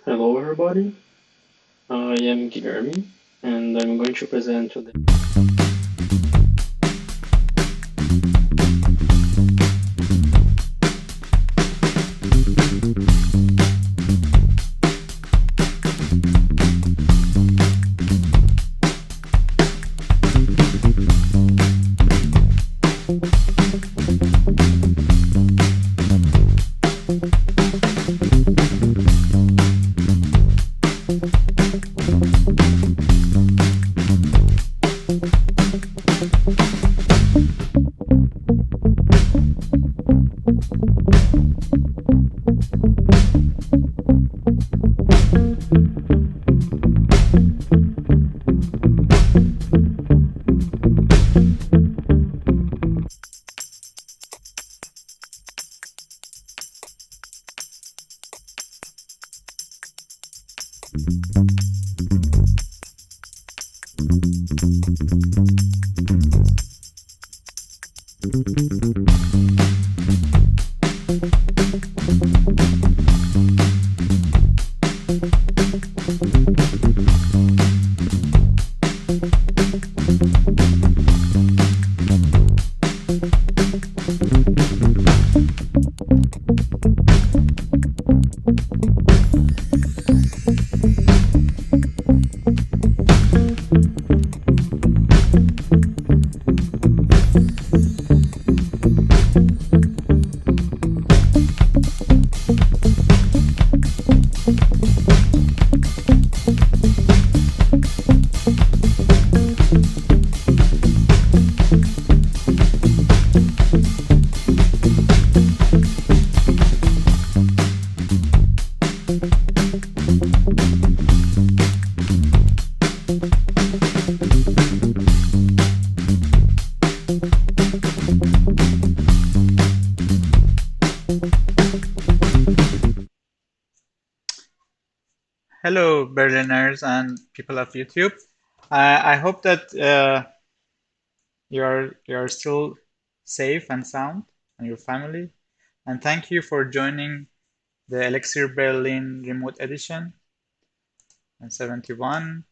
Hello everybody, I am Guilherme and I'm going to present today. Hello, Berliners and people of YouTube. I hope that you are still safe and sound, and your family. And thank you for joining the Elixir Berlin Remote Edition 71.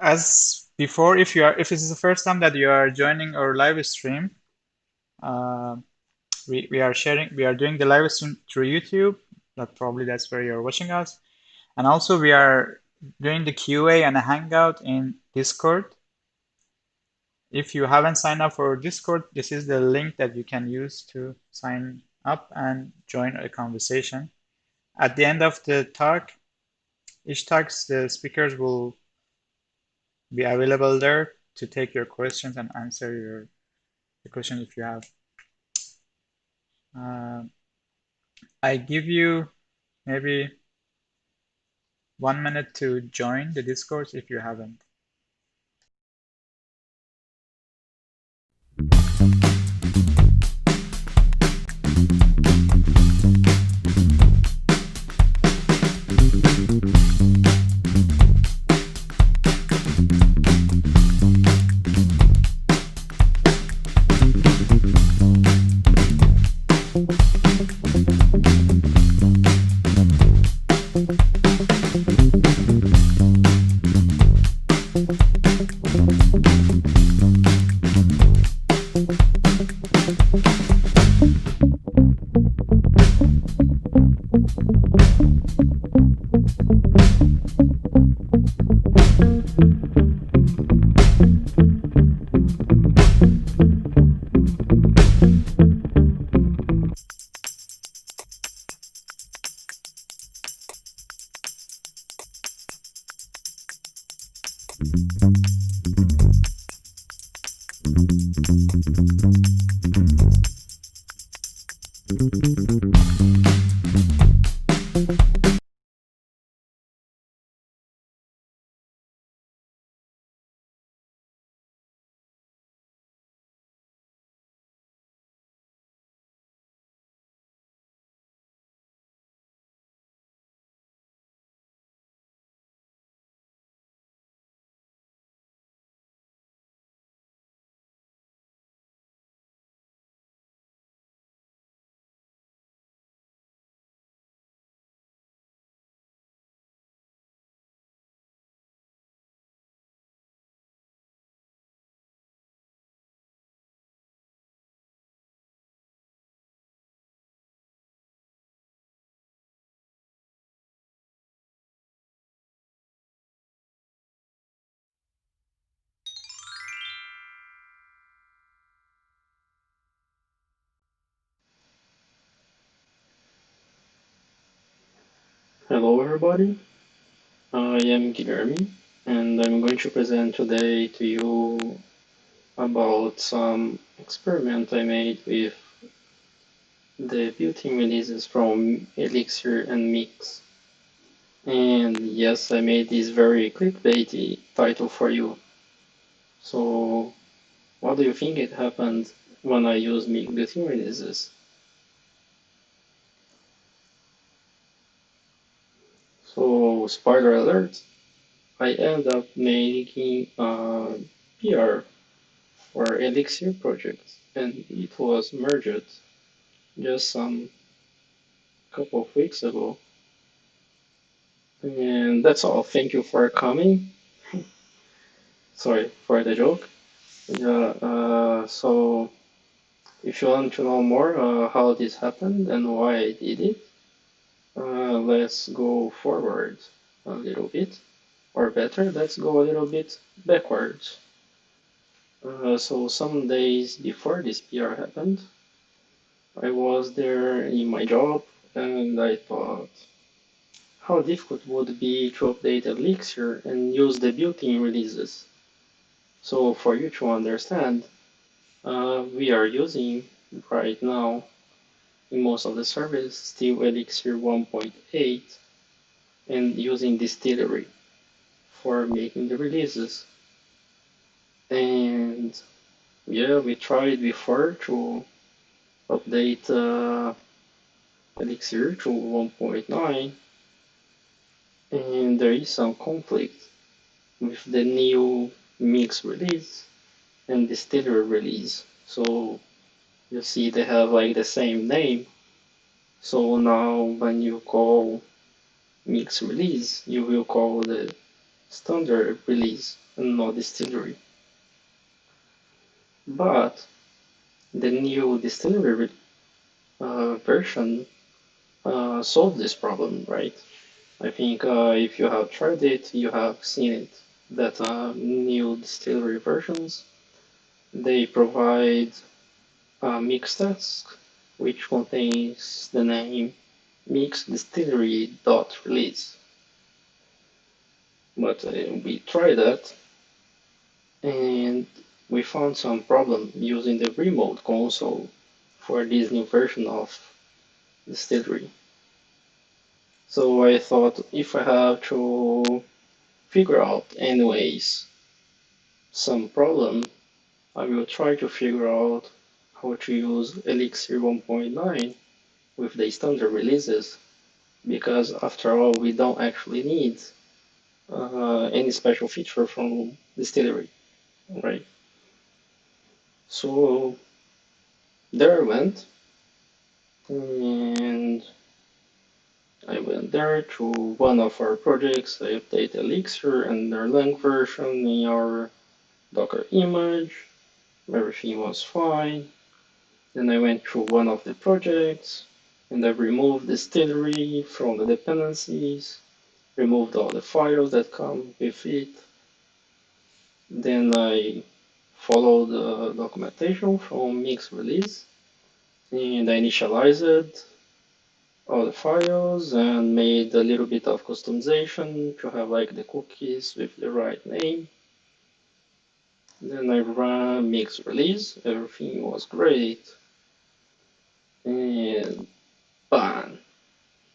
As before, if this is the first time that you are joining our live stream, we are doing the live stream through YouTube. That's where you're watching us. And also we are doing the QA and a Hangout in Discord. If you haven't signed up for Discord, this is the link that you can use to sign up and join a conversation. At the end of the talk, each talk, the speakers will be available there to take your questions and answer the questions if you have. I give you maybe 1 minute to join the Discord if you haven't. Hello, everybody. I am Guilherme, and I'm going to present today to you about some experiment I made with the built-in releases from Elixir and Mix. And yes, I made this very clickbaity title for you. So, what do you think it happened when I used Mix built-in releases? So, spoiler alert, I end up making a PR for Elixir project, and it was merged just some couple of weeks ago. And that's all. Thank you for coming. Sorry for the joke. Yeah, so if you want to know more how this happened and why I did it, let's go forward a little bit, or better, let's go a little bit backwards. So some days before this PR happened, I was there in my job, and I thought, how difficult would it be to update Elixir and use the built-in releases? So for you to understand, we are using right now in most of the services still Elixir 1.8 and using distillery for making the releases. And yeah, we tried before to update Elixir to 1.9, and there is some conflict with the new mix release and distillery release. So you see they have like the same name. So now when you call mix release, you will call the standard release and not distillery. But the new distillery version solved this problem, right? I think if you have tried it, you have seen it. That new distillery versions, they provide a mix task which contains the name mix distillery dot release. But we tried that and we found some problem using the remote console for this new version of distillery. So I thought if I have to figure out anyways some problem, I will try to figure out how to use Elixir 1.9 with the standard releases, because after all we don't actually need any special feature from distillery, right? So there I went, and I went there to one of our projects. I updated Elixir and their Lang version in our Docker image. Everything was fine. Then I went to one of the projects and I removed the distillery from the dependencies, removed all the files that come with it. Then I followed the documentation from Mix release and I initialized it. all the files and made a little bit of customization to have like the cookies with the right name. Then I ran mix release, everything was great, and bang.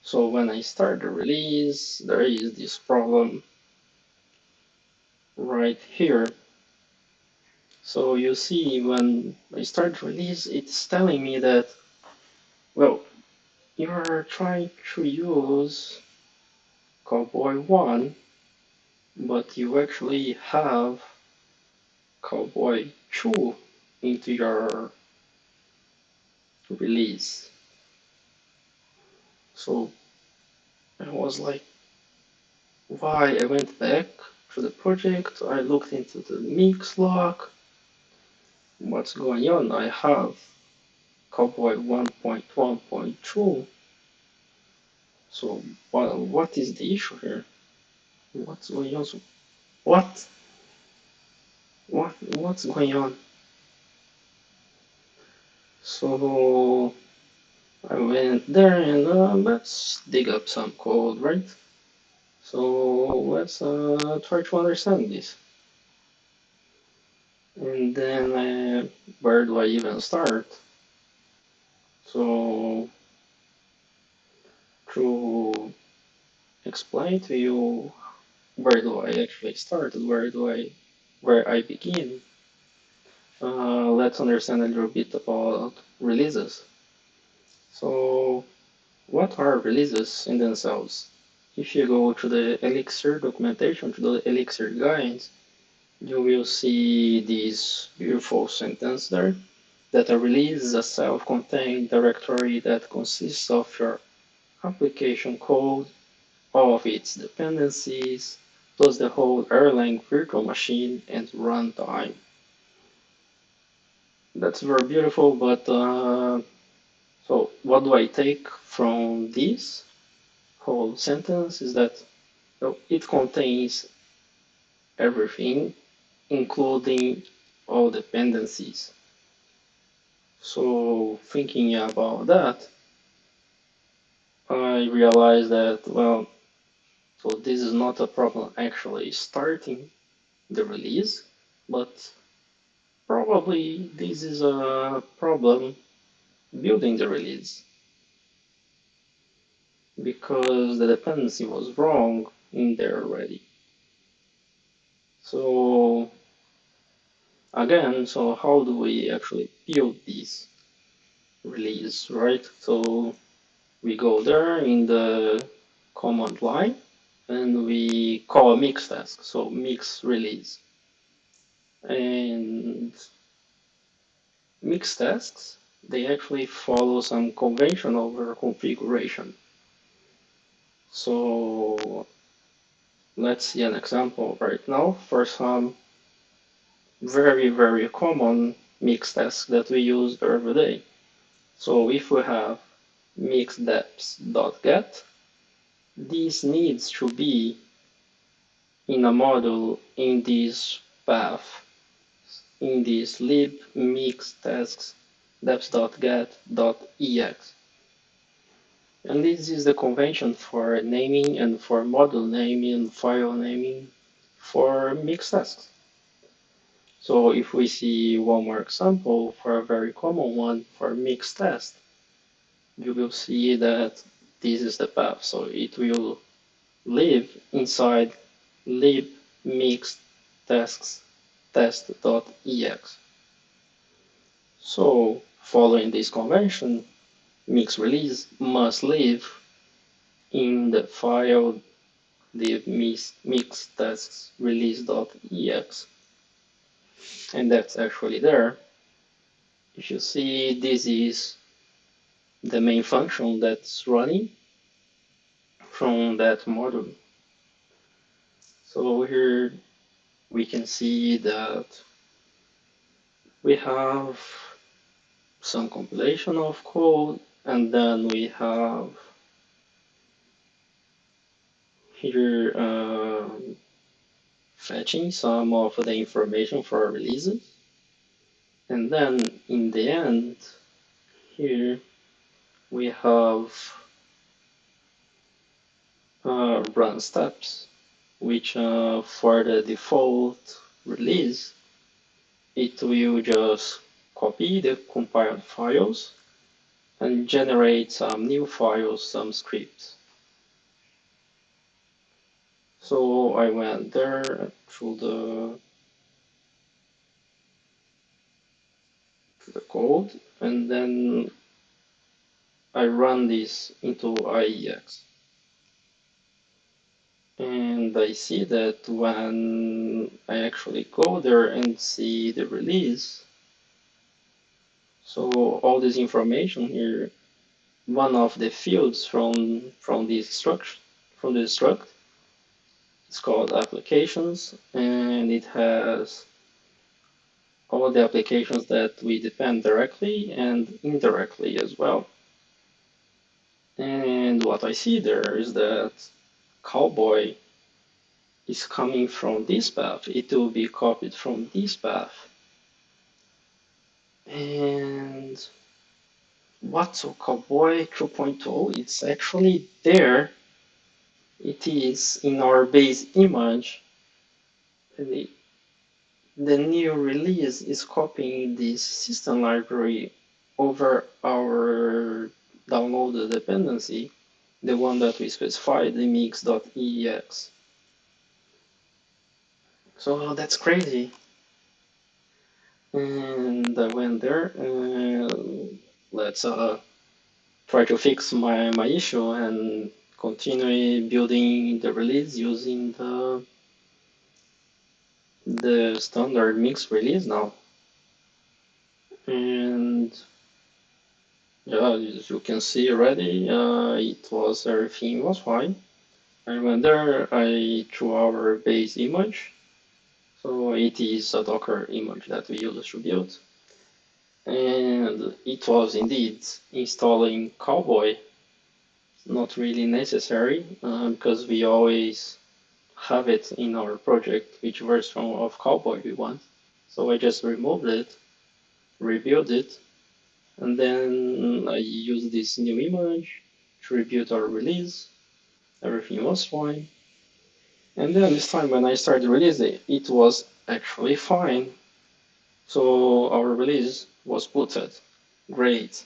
So when I start the release, there is this problem right here. So you see when I start release, it's telling me that, well, you are trying to use Cowboy 1, but you actually have Cowboy 2 into your release. So I was like, why? I went back to the project, I looked into the mix log, what's going on? I have Cowboy 1.1.2, so what is the issue here? What's going on? What? What's going on? So I went there and let's dig up some code, right? So let's try to understand this. And then where do I even start? So to explain to you where do I actually start, where I begin, let's understand a little bit about releases. So what are releases in themselves? If you go to the Elixir documentation, to the Elixir guides, you will see this beautiful sentence there that a release is a self-contained directory that consists of your application code, all of its dependencies, plus the whole Erlang virtual machine and runtime. That's very beautiful, but so what do I take from this whole sentence is that it contains everything, including all dependencies. So thinking about that, I realized that, well, so this is not a problem actually starting the release, but probably this is a problem building the release because the dependency was wrong in there already. So again, so how do we actually build this release, right? So we go there in the command line and we call a mix task, so mix release. And mix tasks, they actually follow some convention over configuration. So let's see an example right now for some very common mix tasks that we use every day. So if we have mixdeps.get, this needs to be in a module in this path, in this lib mix tasks deps.get.ex. And this is the convention for naming and for module naming and file naming for mixed tasks. So if we see one more example for a very common one for mixed test, you will see that this is the path. So it will live inside lib mixed tasks test.ex. So following this convention, mix release must live in the file lib mix tasks release.ex. And that's actually there. If you see, this is the main function that's running from that module. So here we can see that we have some compilation of code, and then we have here fetching some of the information for our releases. And then in the end, here we have run steps, which for the default release, it will just copy the compiled files and generate some new files, some scripts. So I went there through the code, and then I run this into IEX. And I see that when I actually go there and see the release, so all this information here, one of the fields from this struct, it's called applications, and it has all the applications that we depend directly and indirectly as well. And what I see there is that cowboy is coming from this path. It will be copied from this path. And what's a cowboy 2.0? It's actually there. It is in our base image. The new release is copying this system library over our downloaded dependency, the one that we specified, the mix.ex. So that's crazy. And I went there and let's try to fix my issue and continue building the release using the standard mix release now. And yeah, as you can see already, everything was fine. I went there, I threw our base image. So it is a Docker image that we use to build. And it was indeed installing Cowboy. Not really necessary because we always have it in our project which version of Cowboy we want. So I just removed it, rebuild it, and then I use this new image to rebuild our release. Everything was fine. And then this time when I started releasing, it was actually fine. So our release was booted. Great.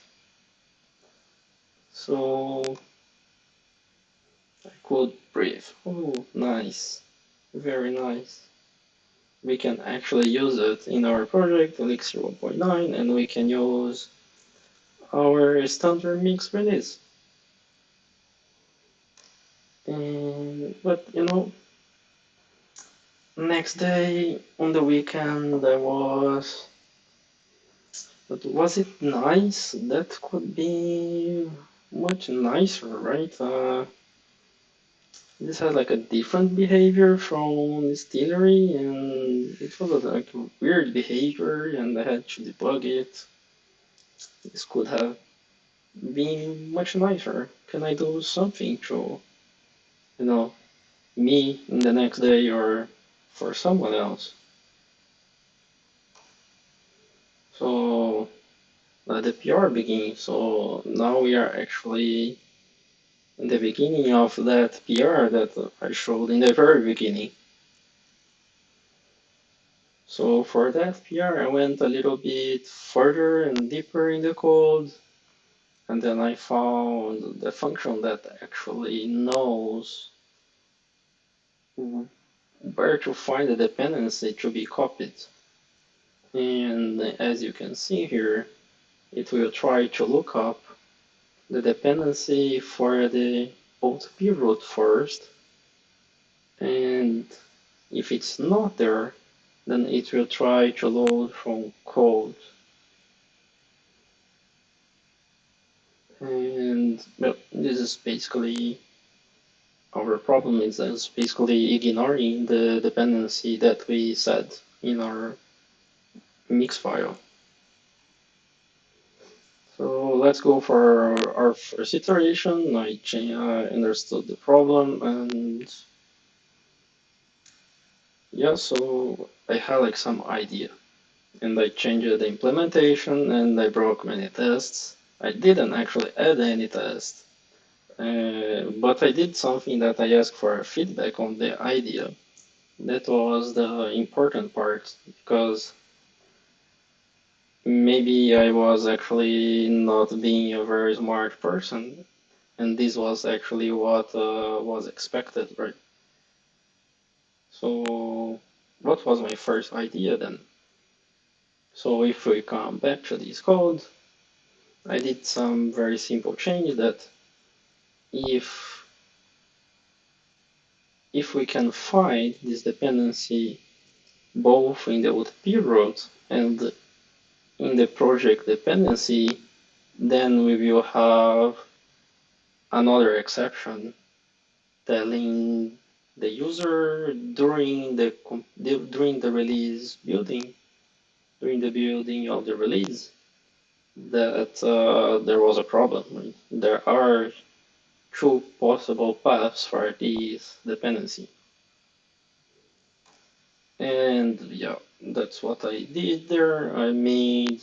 So I could breathe. Oh, nice. Very nice. We can actually use it in our project, Elixir 1.9, and we can use our standard mix release. But next day on the weekend but was it nice? That could be much nicer, right? This had like a different behavior from distillery, and it was like a weird behavior, and I had to debug it. This could have been much nicer. Can I do something to, you know, me in the next day or for someone else? So the PR begins. So now we are actually in the beginning of that PR that I showed in the very beginning. So for that PR, I went a little bit further and deeper in the code, and then I found the function that actually knows where to find the dependency to be copied. And as you can see here, it will try to look up the dependency for the OTP root first, and if it's not there, then it will try to load from code. And well, this is basically our problem is basically ignoring the dependency that we set in our mix file. So let's go for our first iteration. I understood the problem, and yeah, so I had like some idea, and I changed the implementation, and I broke many tests. I didn't actually add any tests. But I did something that I asked for feedback on the idea. That was the important part because maybe I was actually not being a very smart person, and this was actually what was expected, right? So, what was my first idea then? So, if we come back to this code, I did some very simple change that if if we can find this dependency both in the OTP root and in the project dependency, then we will have another exception telling the user during the release building, during the building of the release, that there was a problem. Right? There are two possible paths for this dependency. And yeah, that's what I did there. I made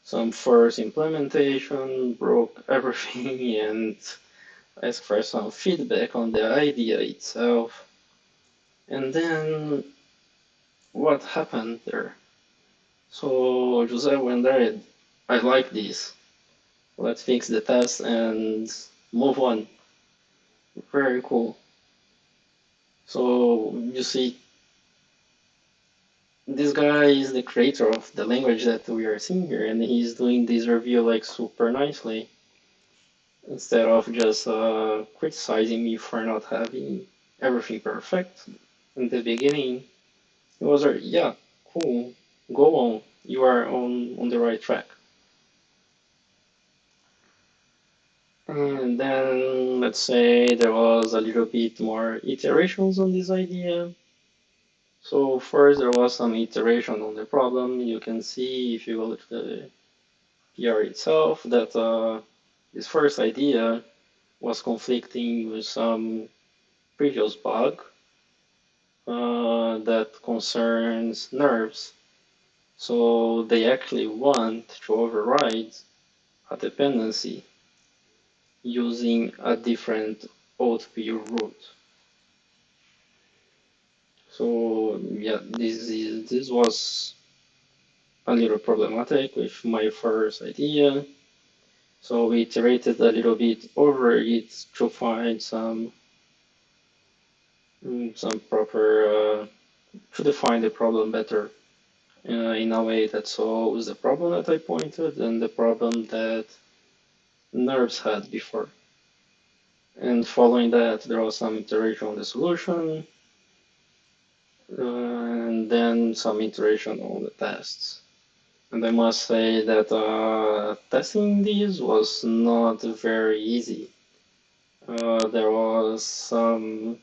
some first implementation, broke everything, and asked for some feedback on the idea itself. And then what happened there? So Jose went there. I like this. Let's fix the test and move on. Very cool. So you see, this guy is the creator of the language that we are seeing here, and he's doing this review like super nicely instead of just criticizing me for not having everything perfect in the beginning. It was like, yeah, cool, go on, you are on the right track. And then let's say there was a little bit more iterations on this idea. So first there was some iteration on the problem. You can see if you go to the PR itself that this first idea was conflicting with some previous bug that concerns nerves. So they actually want to override a dependency using a different OTP root. So yeah, this was a little problematic with my first idea. So we iterated a little bit over it to find some proper to define the problem better in a way that solves the problem that I pointed and the problem that nerves had before. And following that, there was some iteration on the solution, and then some iteration on the tests. And I must say that testing these was not very easy. There was some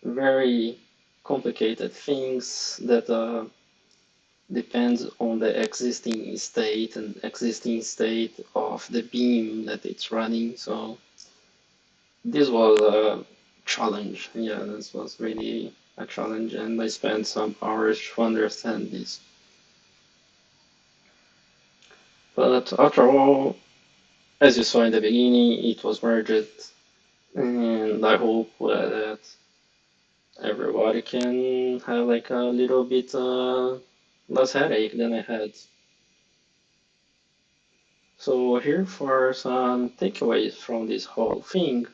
very complicated things that depends on the existing state and existing state of the beam that it's running. So this was a challenge. Yeah, this was really a challenge, and I spent some hours to understand this. But after all, as you saw in the beginning, it was merged, and I hope that everybody can have like a little bit less headache than I had. So here for some takeaways from this whole thing.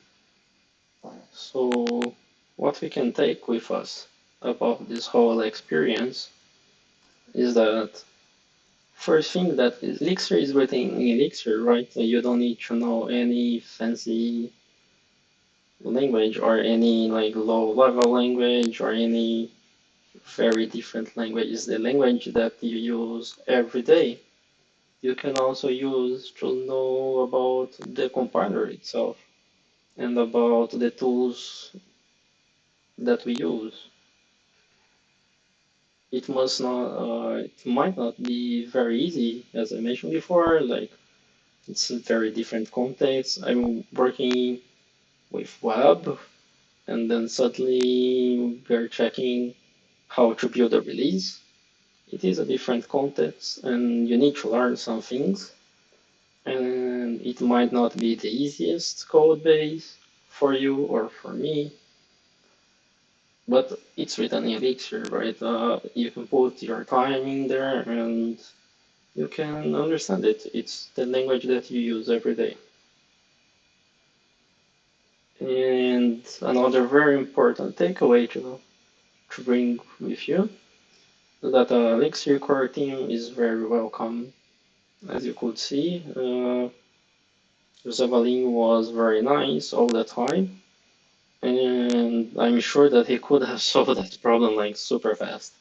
So what we can take with us about this whole experience is that first thing that Elixir is written in Elixir, right? You don't need to know any fancy language or any like low level language or any very different language. It's the language that you use every day. You can also use to know about the compiler itself and about the tools that we use. It might not be very easy, as I mentioned before, like it's a very different context. I'm working with web, and then suddenly we're checking how to build a release. It is a different context, and you need to learn some things. and it might not be the easiest code base for you or for me, but it's written in Elixir, right? You can put your time in there and you can understand it. It's the language that you use every day. And another very important takeaway to bring with you is that Elixir core team is very welcome. As you could see, Zavalin was very nice all the time, and I'm sure that he could have solved that problem like super fast.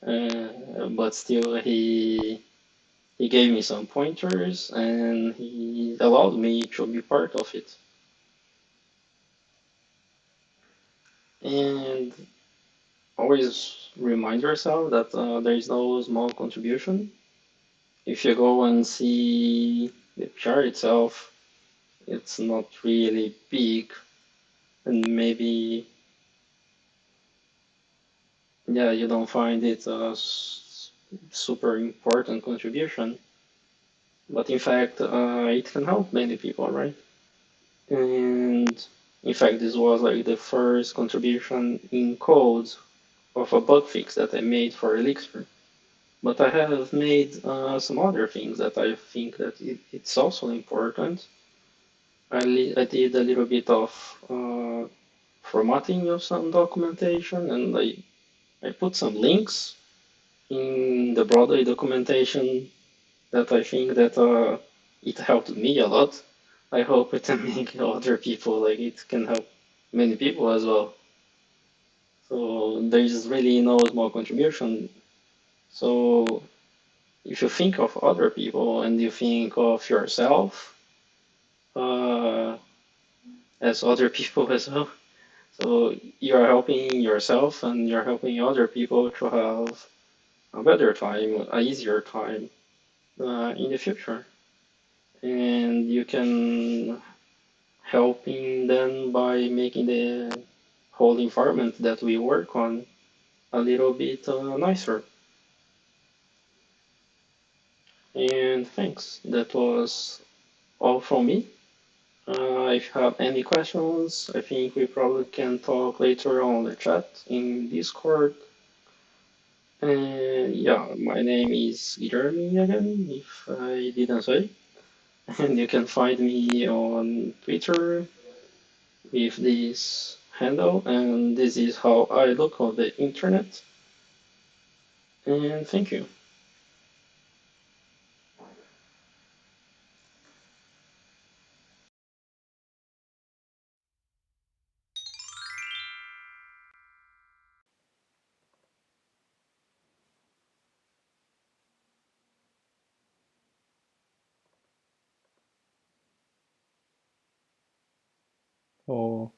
But still, he gave me some pointers and he allowed me to be part of it. And always remind yourself that there is no small contribution. If you go and see the PR itself, it's not really big, and maybe yeah, you don't find it a super important contribution, but in fact, it can help many people, right? And in fact, this was like the first contribution in code of a bug fix that I made for Elixir. But I have made some other things that I think that it's also important. I did a little bit of formatting of some documentation, and I put some links in the Broadway documentation that I think that it helped me a lot. I hope it can make other people like it can help many people as well. So there is really no small contribution. So if you think of other people and you think of yourself uh, as other people as well, so you're helping yourself and you're helping other people to have a better time, a easier time in the future. And you can helping them by making the whole environment that we work on a little bit nicer. And thanks. That was all from me. If you have any questions, I think we probably can talk later on the chat in Discord. And yeah, my name is Jeremy again, if I didn't say. And you can find me on Twitter with this handle, and this is how I look on the internet. And thank you. So,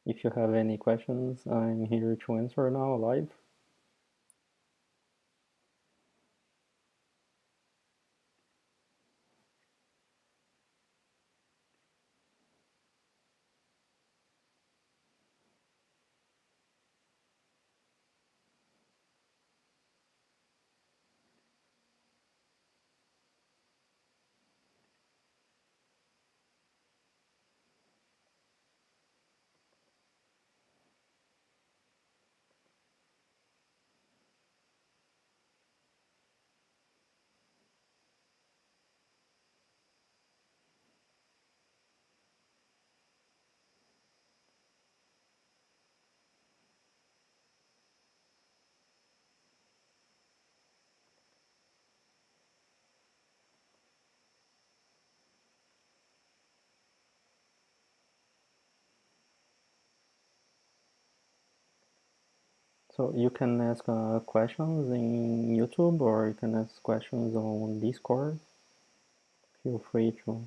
if you have any questions, I'm here to answer now live. So you can ask questions in YouTube or you can ask questions on Discord. Feel free to.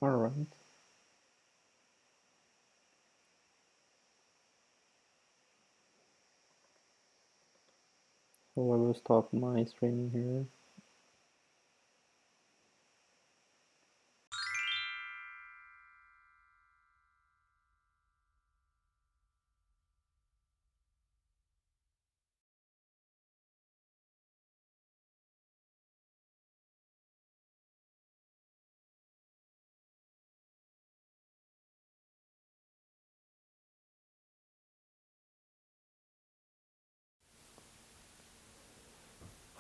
All right. So I will stop my streaming here.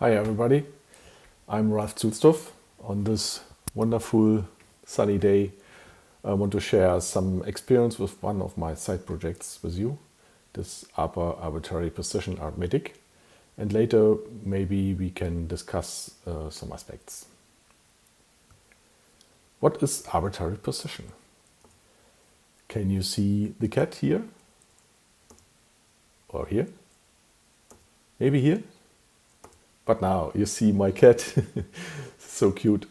Hi everybody, I'm Ralf Zulstoff. On this wonderful sunny day, I want to share some experience with one of my side projects with you, this upper arbitrary position arithmetic, and later maybe we can discuss some aspects. What is arbitrary position? Can you see the cat here? Or here? Maybe here? But now you see my cat. So cute.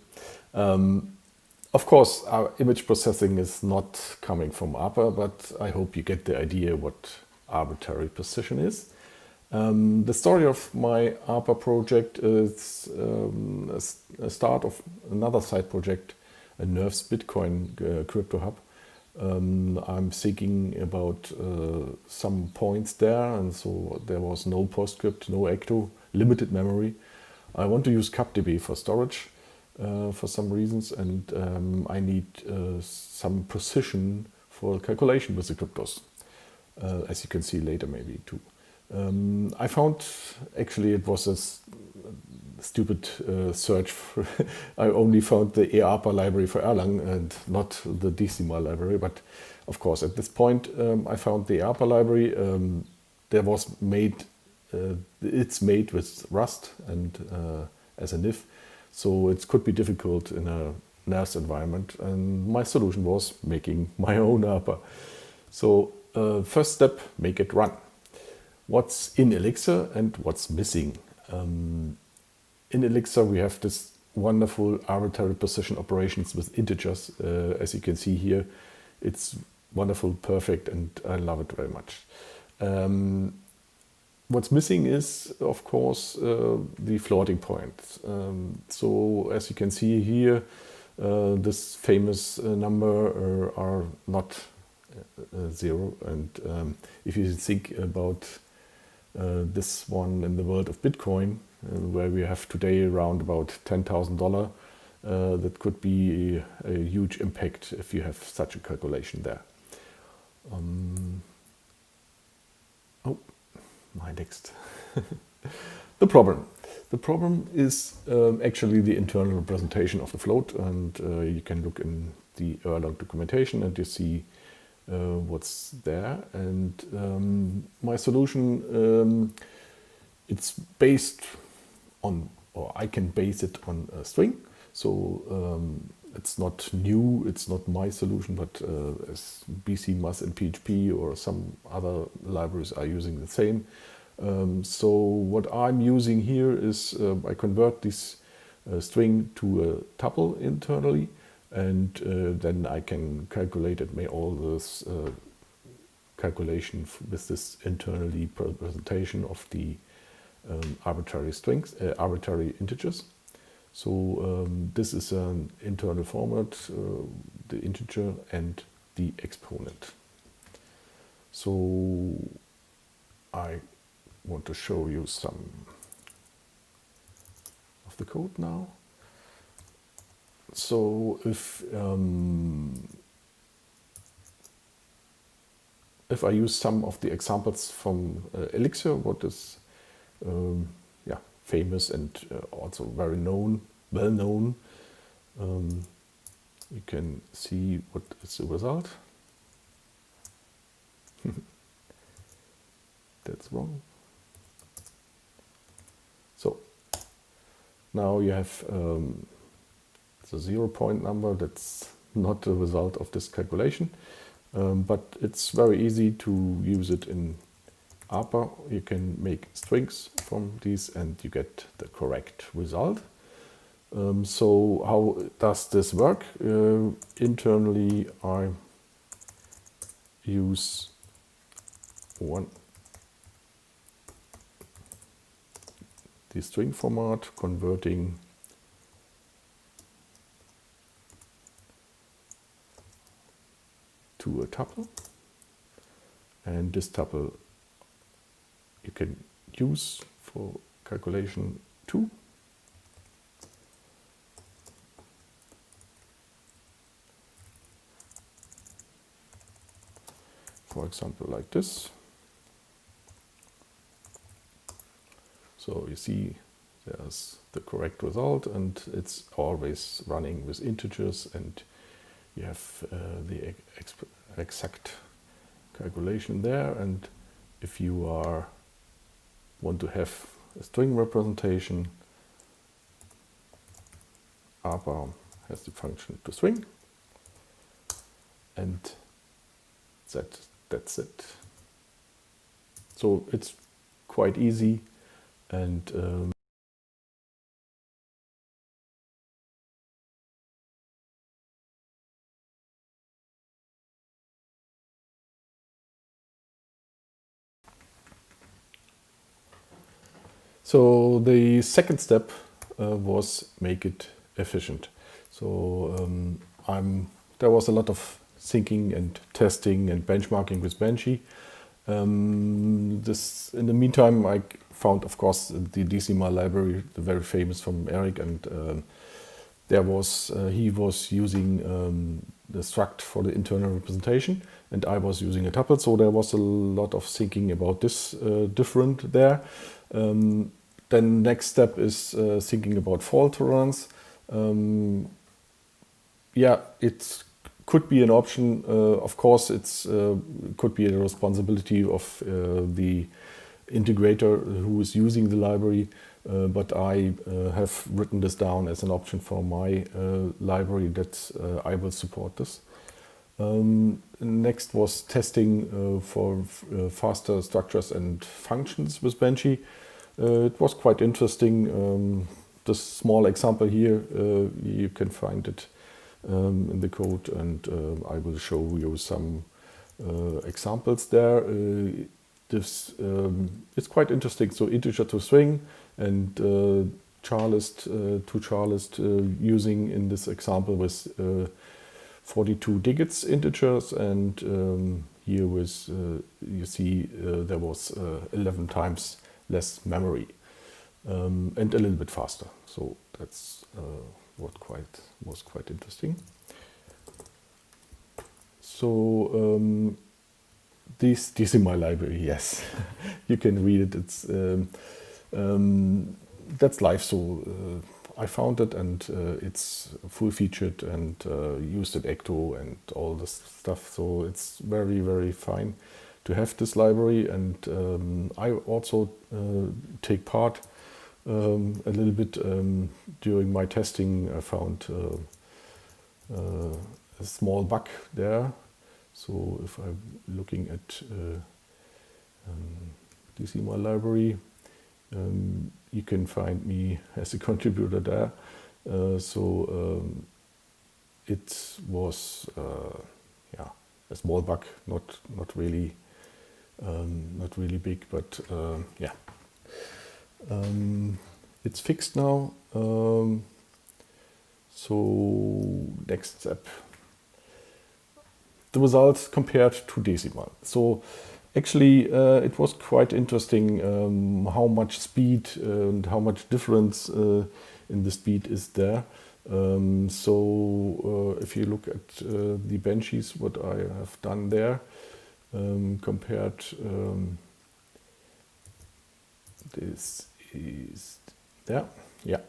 Of course, our image processing is not coming from ARPA, but I hope you get the idea what arbitrary position is. The story of my ARPA project is a start of another side project, a Nerves Bitcoin crypto hub. I'm thinking about some points there, and so there was no PostScript, no Ecto, limited memory. I want to use CapDB for storage for some reasons, and I need some precision for calculation with the cryptos, as you can see later maybe too. I found, actually it was a stupid search. I only found the eARPA library for Erlang and not the Decima library, but of course at this point I found the eARPA library. There was made, it's made with Rust and as an if, so it could be difficult in a NAS environment, and my solution was making my own ARPA. So first step, make it run. What's in Elixir and what's missing? In Elixir we have this wonderful arbitrary position operations with integers. As you can see here, it's wonderful, perfect, and I love it very much. What's missing is, of course, the floating point. So as you can see here, this famous number are not zero. And if you think about this one in the world of Bitcoin, where we have today around about $10,000, that could be a huge impact if you have such a calculation there. Oh, my next. The problem. The problem is actually the internal representation of the float, and you can look in the Erlang documentation and you see what's there. And my solution, it's based on, or I can base it on a string. So it's not new, it's not my solution, but as BC, MUS, and PHP or some other libraries are using the same. So what I'm using here is I convert this string to a tuple internally, and then I can calculate it, make all this calculation with this internally representation of the arbitrary strings, arbitrary integers. So this is an internal format, the integer and the exponent. So I want to show you some of the code now. So if I use some of the examples from Elixir, what is yeah, famous and also very known, well known, you can see what is the result. That's wrong. So now you have the 0 point number. That's not the result of this calculation, but it's very easy to use it in ARPA. You can make strings from these and you get the correct result. So how does this work? Internally, I use the string format, converting to a tuple, and this tuple you can use for calculation 2. For example, like this. So you see there's the correct result, and it's always running with integers, and you have the exact calculation there. And if you want to have a string representation, ABA has the function to string, and that's it. So it's quite easy, and so the second step was make it efficient. So there was a lot of thinking and testing and benchmarking with Benchy. In the meantime, I found, of course, the decimal library, the very famous from Eric, and he was using the struct for the internal representation, and I was using a tuple. So there was a lot of thinking about this different there. Then next step is thinking about fault tolerance. Yeah, it could be an option. Of course, it could be a responsibility of the integrator who is using the library, but I have written this down as an option for my library that I will support this. Next was testing for faster structures and functions with Benchy. It was quite interesting. This small example here, you can find it in the code, and I will show you some examples there. It's quite interesting. So integer to string and charlist to charlist, using in this example with 42 digits integers, and here with you see there was 11 times less memory, and a little bit faster. So that's what was quite interesting. So this is my library. Yes, you can read it. It's that's live. So I found it, and it's full featured, and used at Ecto and all this stuff. So it's very, very fine to have this library, and I also take part a little bit during my testing. I found a small bug there. So if I'm looking at decimal library, you can find me as a contributor there. It was yeah, a small bug, not really big, but yeah, it's fixed now. So next step, the results compared to decimal. So actually it was quite interesting how much speed and how much difference in the speed is there. If you look at the benches, what I have done there, compared, this is there, yeah.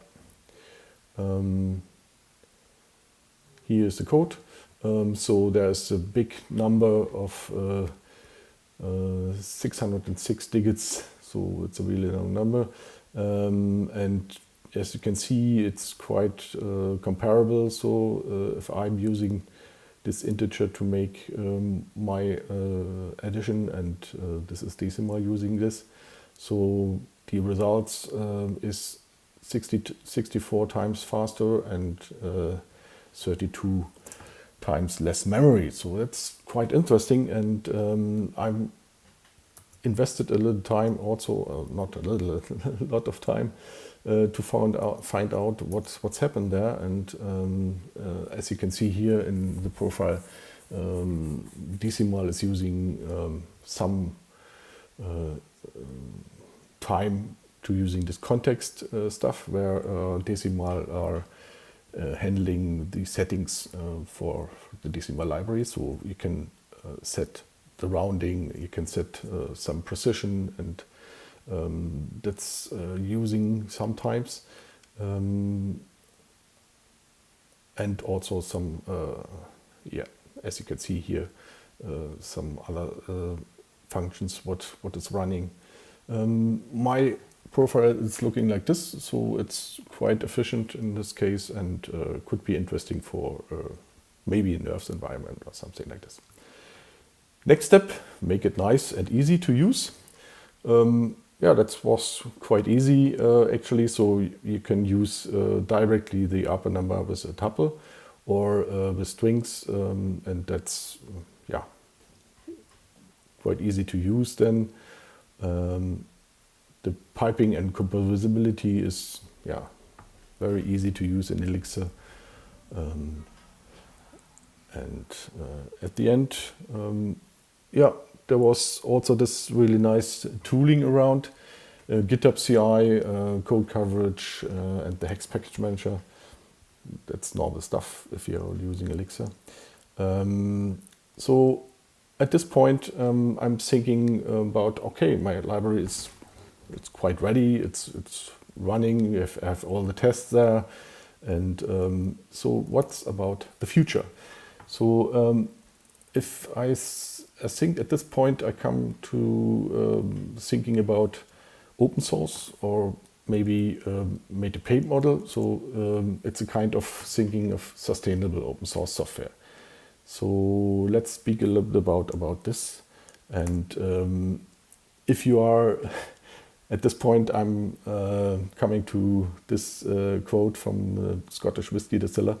Here is the code. So there's a big number of 606 digits, so it's a really long number. And as you can see, it's quite comparable. So if I'm using this integer to make my addition, and this is decimal using this, so the results is 64 times faster and 32 times less memory. So that's quite interesting, and I'm invested a little time also, not a little, a lot of time to find out what's happened there. And as you can see here in the profile, Decimal is using some time to using this context stuff, where Decimal are handling the settings for the Decimal library. So you can set the rounding, you can set some precision, and that's using sometimes, and also some, as you can see here, some other functions what is running. My profile is looking like this, so it's quite efficient in this case, and could be interesting for maybe a nerves environment or something like this. Next step, make it nice and easy to use. That was quite easy actually. So you can use directly the upper number with a tuple or with strings, and that's quite easy to use then. The piping and composability is very easy to use in Elixir. And at the end, there was also this really nice tooling around GitHub CI, code coverage, and the hex package manager. That's normal stuff if you're using Elixir. So at this point, I'm thinking about, okay, my library it's quite ready. It's running. I have all the tests there, and so what's about the future? So if I think at this point I come to thinking about open source, or maybe made a paid model. So it's a kind of thinking of sustainable open source software. So let's speak a little bit about this. And if you are at this point, I'm coming to this quote from the Scottish whiskey distiller.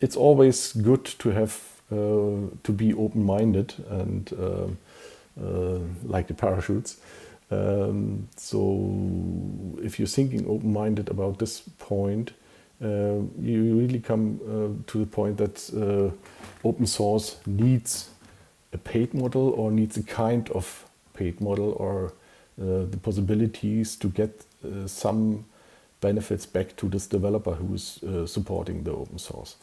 It's always good to have to be open-minded and like the parachutes. So if you're thinking open-minded about this point, you really come to the point that open source needs a paid model, or needs a kind of paid model, or the possibilities to get some benefits back to this developer who is supporting the open source.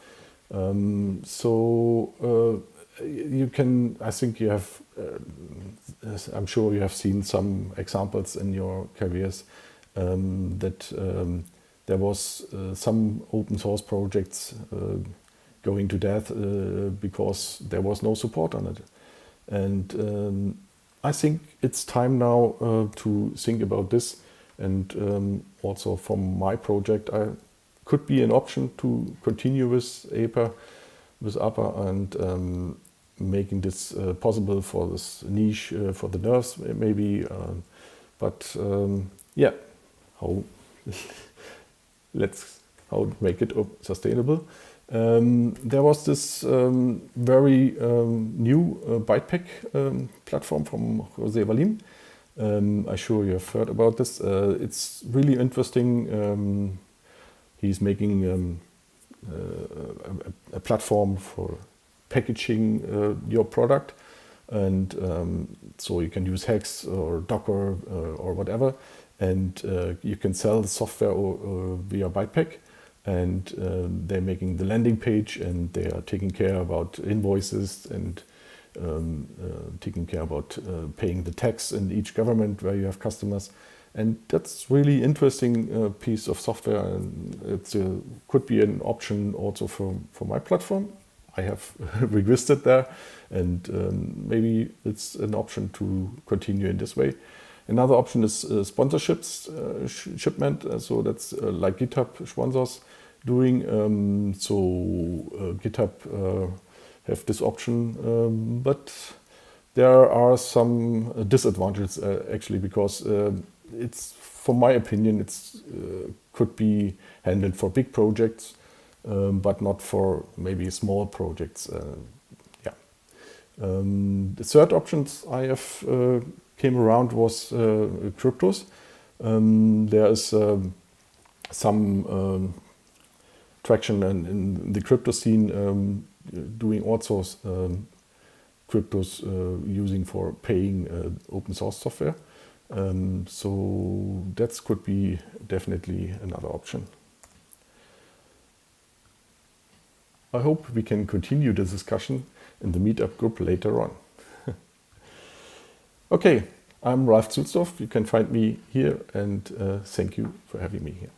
You can, I think you have, I'm sure you have seen some examples in your careers that there was some open source projects going to death because there was no support on it. And I think it's time now to think about this. And also from my project, I could be an option to continue with APA, and making this possible for this niche, for the nerves maybe. How how to make it sustainable. There was this very new BytePack platform from Jose Valim. I'm sure you have heard about this. It's really interesting. He's making a platform for packaging your product, and so you can use Hex or Docker or whatever, and you can sell the software via BytePack, and they're making the landing page, and they are taking care about invoices, and taking care about paying the tax in each government where you have customers. And that's really interesting piece of software, and it could be an option also for my platform. I have registered there, and maybe it's an option to continue in this way. Another option is sponsorships, shipment. So that's like GitHub sponsors doing. GitHub have this option, but there are some disadvantages actually, because it's, for my opinion, it's could be handled for big projects, but not for maybe small projects. Yeah. The third options I have came around was cryptos. There is some traction in the crypto scene, doing also cryptos using for paying open source software. So that could be definitely another option. I hope we can continue the discussion in the Meetup group later on. Okay, I'm Ralf Zulsdorf. You can find me here, and thank you for having me here.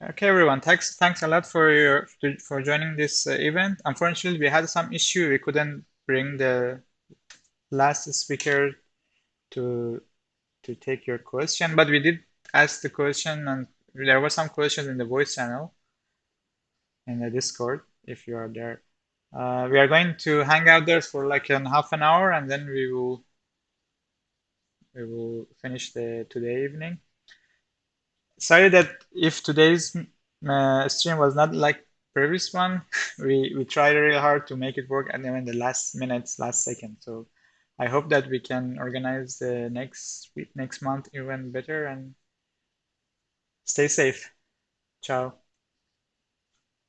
Okay, everyone. Thanks a lot for joining this event. Unfortunately, we had some issue. We couldn't bring the last speaker to take your question, but we did ask the question, and there were some questions in the voice channel in the Discord. If you are there, we are going to hang out there for like an half an hour, and then we will finish the today evening. Sorry that if today's stream was not like previous one, we tried really hard to make it work, and then in the last minutes, last second. So I hope that we can organize the next week, next month even better, and stay safe. Ciao.